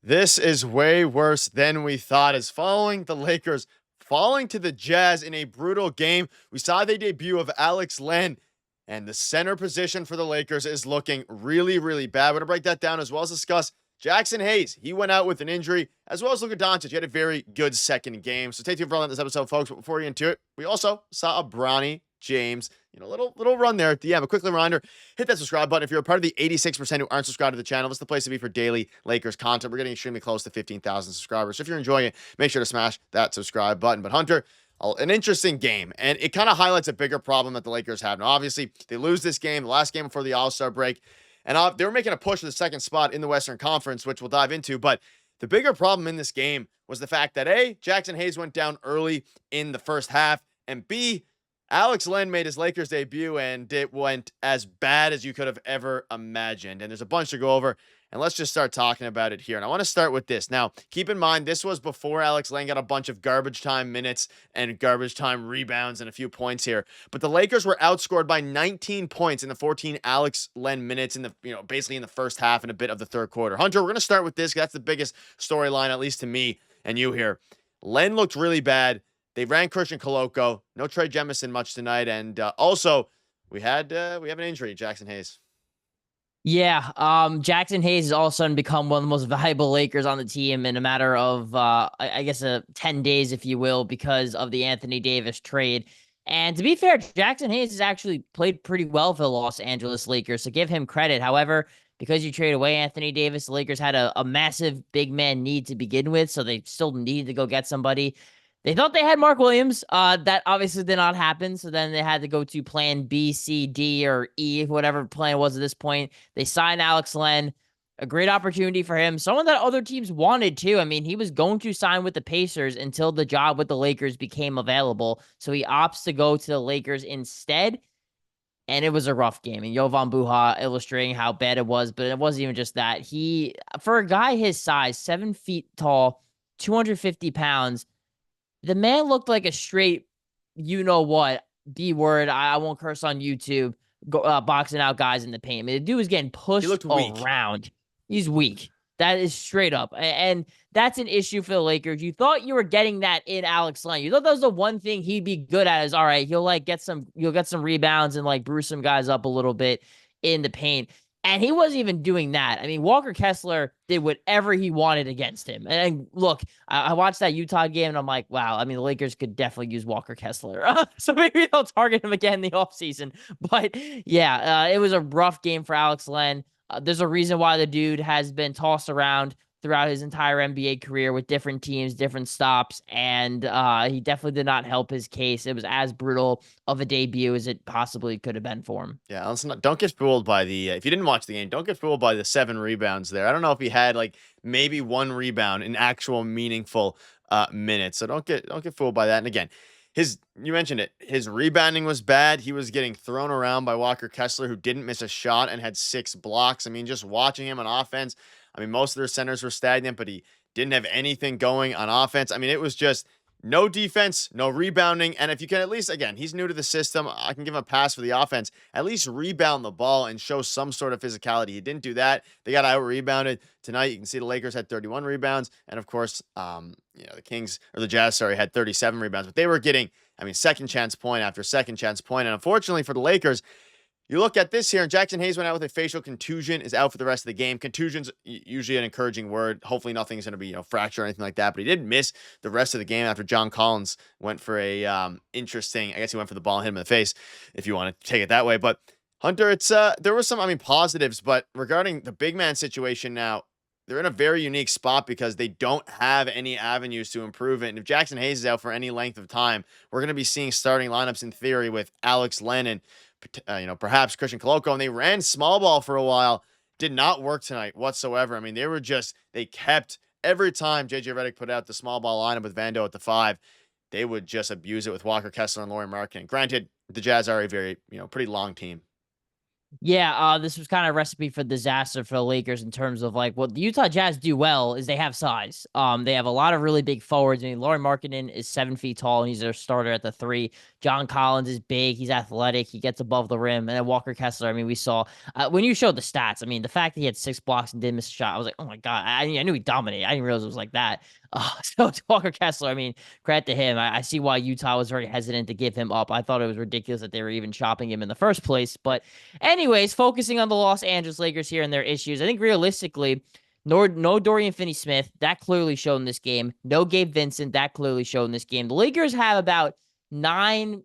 This is way worse than we thought, as following the Lakers falling to the Jazz in a brutal game. We saw the debut of Alex Len, and the center position for the Lakers is looking really, really bad. We're going to break that down as well as discuss Jackson Hayes. He went out with an injury, as well as Luka Doncic. He had a very good second game. So stay tuned for all that in this episode, folks. But before we get into it, we also saw a Bronny James, little run there at the end. But quickly reminder, hit that subscribe button. If you're a part of the 86% who aren't subscribed to the channel, this is the place to be for daily Lakers content. We're getting extremely close to 15,000 subscribers. So if you're enjoying it, make sure to smash that subscribe button. But Hunter, an interesting game, and it kind of highlights a bigger problem that the Lakers have. Now, obviously, they lose this game, the last game before the All-Star break, and they were making a push for the second spot in the Western Conference, which we'll dive into. But the bigger problem in this game was the fact that A, Jackson Hayes went down early in the first half, and B, Alex Len made his Lakers debut, and it went as bad as you could have ever imagined. And there's a bunch to go over, and let's just start talking about it here. And I want to start with this. Now, keep in mind, this was before Alex Len got a bunch of garbage time minutes and garbage time rebounds and a few points here. But the Lakers were outscored by 19 points in the 14 Alex Len minutes in the, basically in the first half and a bit of the third quarter. Hunter, we're going to start with this. That's the biggest storyline, at least to me and you here. Len looked really bad. They ran Christian Koloko. No Trey Jemison much tonight. And also, we have an injury, Jackson Hayes. Yeah, Jackson Hayes has all of a sudden become one of the most valuable Lakers on the team in a matter of, I guess, 10 days, if you will, because of the Anthony Davis trade. And to be fair, Jackson Hayes has actually played pretty well for the Los Angeles Lakers, so give him credit. However, because you trade away Anthony Davis, the Lakers had a massive big man need to begin with, so they still needed to go get somebody. They thought they had Mark Williams. That obviously did not happen. So then they had to go to plan B, C, D, or E, whatever plan was at this point. They signed Alex Len. A great opportunity for him. Someone that other teams wanted too. I mean, he was going to sign with the Pacers until the job with the Lakers became available. So he opts to go to the Lakers instead. And it was a rough game. And Jovan Buha illustrating how bad it was. But it wasn't even just that. For a guy his size, 7 feet tall, 250 pounds, the man looked like a straight, B word. I won't curse on YouTube, boxing out guys in the paint. I mean, the dude was getting pushed around. He's weak. That is straight up. And that's an issue for the Lakers. You thought you were getting that in Alex Len. You thought that was the one thing he'd be good at is, all right, you'll get some rebounds and bruise some guys up a little bit in the paint. And he wasn't even doing that. I mean, Walker Kessler did whatever he wanted against him. And look, I watched that Utah game, and I'm like, wow, I mean, the Lakers could definitely use Walker Kessler. So maybe they'll target him again in the offseason. But, yeah, it was a rough game for Alex Len. There's a reason why the dude has been tossed around throughout his entire NBA career with different teams, different stops, and he definitely did not help his case. It was as brutal of a debut as it possibly could have been for him. Yeah, don't get fooled by if you didn't watch the game, don't get fooled by the 7 rebounds there. I don't know if he had maybe 1 rebound in actual meaningful minutes, so don't get fooled by that. And again, you mentioned it, his rebounding was bad. He was getting thrown around by Walker Kessler, who didn't miss a shot and had 6 blocks. I mean, just watching him on offense, I mean, most of their centers were stagnant, but he didn't have anything going on offense. I mean, it was just no defense, no rebounding. And if you can at least, again, he's new to the system, I can give him a pass for the offense. At least rebound the ball and show some sort of physicality. He didn't do that. They got out-rebounded tonight. You can see the Lakers had 31 rebounds. And of course, the Jazz, had 37 rebounds. But they were getting, second chance point after second chance point. And unfortunately for the Lakers, you look at this here, and Jackson Hayes went out with a facial contusion, is out for the rest of the game. Contusion's usually an encouraging word. Hopefully nothing's going to be, fracture or anything like that. But he did miss the rest of the game after John Collins went for a interesting, I guess he went for the ball and hit him in the face, if you want to take it that way. But Hunter, there were some, positives. But regarding the big man situation now, they're in a very unique spot because they don't have any avenues to improve it. And if Jackson Hayes is out for any length of time, we're going to be seeing starting lineups in theory with Alex Len and perhaps Christian Koloko, and they ran small ball for a while. Did not work tonight whatsoever. I mean, they kept every time JJ Redick put out the small ball lineup with Vando at the 5, they would just abuse it with Walker Kessler and Lauri Markkanen. Granted, the Jazz are a very, pretty long team. Yeah, this was kind of recipe for disaster for the Lakers in terms of like what the Utah Jazz do well is they have size. They have a lot of really big forwards. I mean, Laurie Markkinen is 7 feet tall and he's their starter at the three. John Collins is big, he's athletic, he gets above the rim, and then Walker Kessler. I mean, we saw when you showed the stats. I mean, the fact that he had 6 blocks and didn't miss a shot, I was like, oh my god, I knew he dominated. I didn't realize it was like that. So Walker Kessler, I mean, credit to him. I see why Utah was very hesitant to give him up. I thought it was ridiculous that they were even chopping him in the first place, but anyways, focusing on the Los Angeles Lakers here and their issues, I think realistically, no Dorian Finney-Smith, that clearly showed in this game. No Gabe Vincent, that clearly showed in this game. The Lakers have about 9,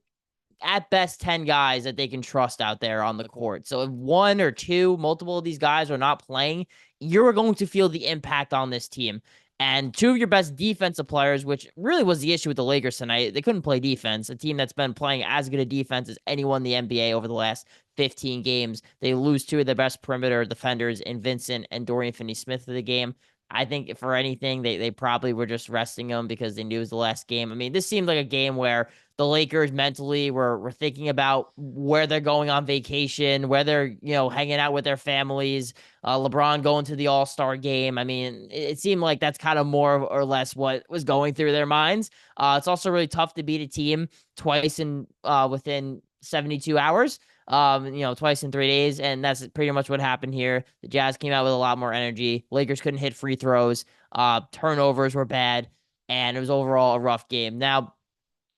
at best 10 guys that they can trust out there on the court. So if one or two, multiple of these guys are not playing, you're going to feel the impact on this team. And two of your best defensive players, which really was the issue with the Lakers tonight, they couldn't play defense. A team that's been playing as good a defense as anyone in the NBA over the last 15 games. They lose two of their best perimeter defenders in Vincent and Dorian Finney-Smith of the game. I think for anything, they probably were just resting him because they knew it was the last game. I mean, this seemed like a game where the Lakers mentally were thinking about where they're going on vacation, where they're, hanging out with their families, LeBron going to the All-Star game. I mean, it seemed like that's kind of more or less what was going through their minds. It's also really tough to beat a team twice in within 72 hours. Twice in 3 days, and that's pretty much what happened here. The Jazz came out with a lot more energy. Lakers couldn't hit free throws. Turnovers were bad, and it was overall a rough game. Now,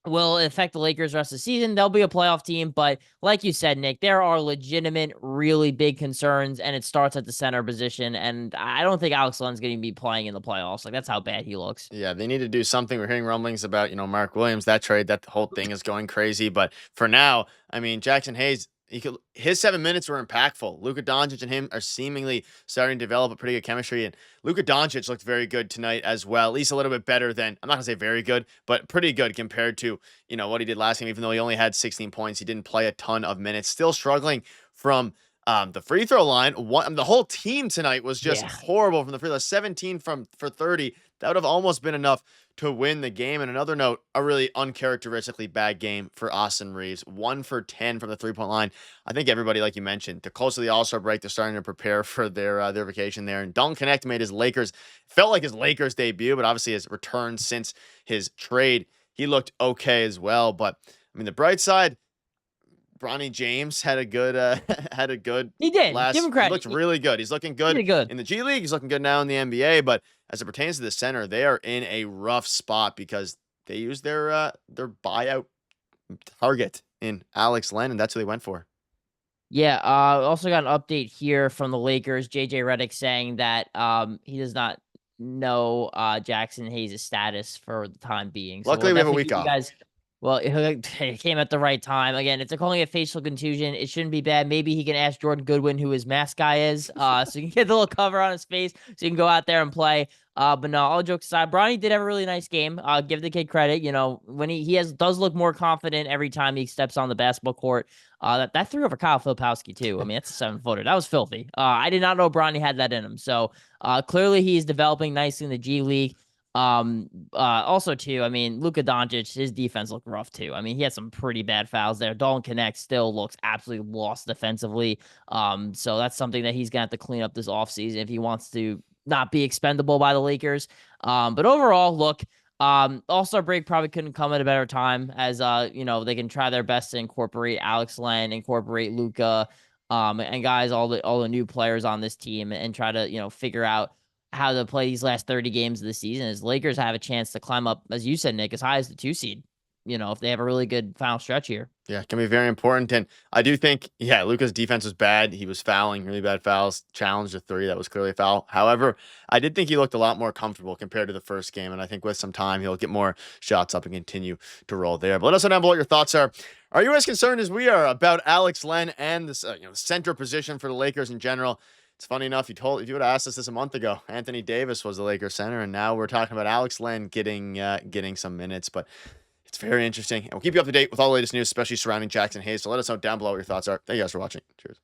will it affect the Lakers the rest of the season? They'll be a playoff team, but like you said, Nick, there are legitimate, really big concerns, and it starts at the center position, and I don't think Alex Len's going to be playing in the playoffs. Like, that's how bad he looks. Yeah, they need to do something. We're hearing rumblings about, Mark Williams, that trade, that whole thing is going crazy. But for now, I mean, Jackson Hayes, his 7 minutes were impactful. Luka Doncic and him are seemingly starting to develop a pretty good chemistry. And Luka Doncic looked very good tonight as well, at least a little bit better than, I'm not gonna say very good, but pretty good compared to, what he did last game. Even though he only had 16 points, he didn't play a ton of minutes. Still struggling from the free throw line. The whole team tonight was just Yeah. horrible from the free throw. 17 for 30. That would have almost been enough to win the game. And another note, a really uncharacteristically bad game for Austin Reaves. 1 for 10 from the 3-point line. I think everybody, like you mentioned, they're close to the All-Star break. They're starting to prepare for their vacation there. And Dalton Knecht made his felt like his Lakers debut, but obviously his return since his trade, he looked okay as well. But I mean, the bright side, Bronny James had a good had a good He did. Give last. him He credit. looked really good. He's looking He good did good. in the G League. He's looking good now in the NBA. But as it pertains to the center, they are in a rough spot because they used their buyout target in Alex Len, and that's who they went for. Yeah, also got an update here from the Lakers. JJ Redick saying that he does not know Jackson Hayes' status for the time being. So Luckily, we'll we have a definitely week keep you off. guys. Well, it came at the right time. Again, if they're calling it facial contusion, it shouldn't be bad. Maybe he can ask Jordan Goodwin who his mask guy is, so you can get the little cover on his face, so you can go out there and play. But no, all jokes aside, Bronny did have a really nice game. Give the kid credit. When he does look more confident every time he steps on the basketball court. That threw over Kyle Filipowski too. I mean, that's a 7-footer. That was filthy. I did not know Bronny had that in him. So clearly he's developing nicely in the G League. Also too, I mean, Luka Doncic, his defense looked rough too. I mean, he had some pretty bad fouls there. Dalton Knecht still looks absolutely lost defensively. So that's something that he's gonna have to clean up this offseason if he wants to not be expendable by the Lakers. But overall, look, All-Star break probably couldn't come at a better time as they can try their best to incorporate Alex Len, incorporate Luka, and guys, all the new players on this team and try to, figure out how to play these last 30 games of the season as Lakers have a chance to climb up, as you said, Nick, as high as the 2 seed, if they have a really good final stretch here. Yeah, it can be very important. And I do think, yeah, Luka's defense was bad. He was fouling, really bad fouls, challenged a 3. That was clearly a foul. However, I did think he looked a lot more comfortable compared to the first game. And I think with some time, he'll get more shots up and continue to roll there. But let us know down below what your thoughts are. Are you as concerned as we are about Alex Len and this, center position for the Lakers in general? It's funny enough, if you would have asked us this a month ago, Anthony Davis was the Lakers center, and now we're talking about Alex Len getting some minutes. But it's very interesting, and we'll keep you up to date with all the latest news, especially surrounding Jackson Hayes. So let us know down below what your thoughts are. Thank you guys for watching. Cheers.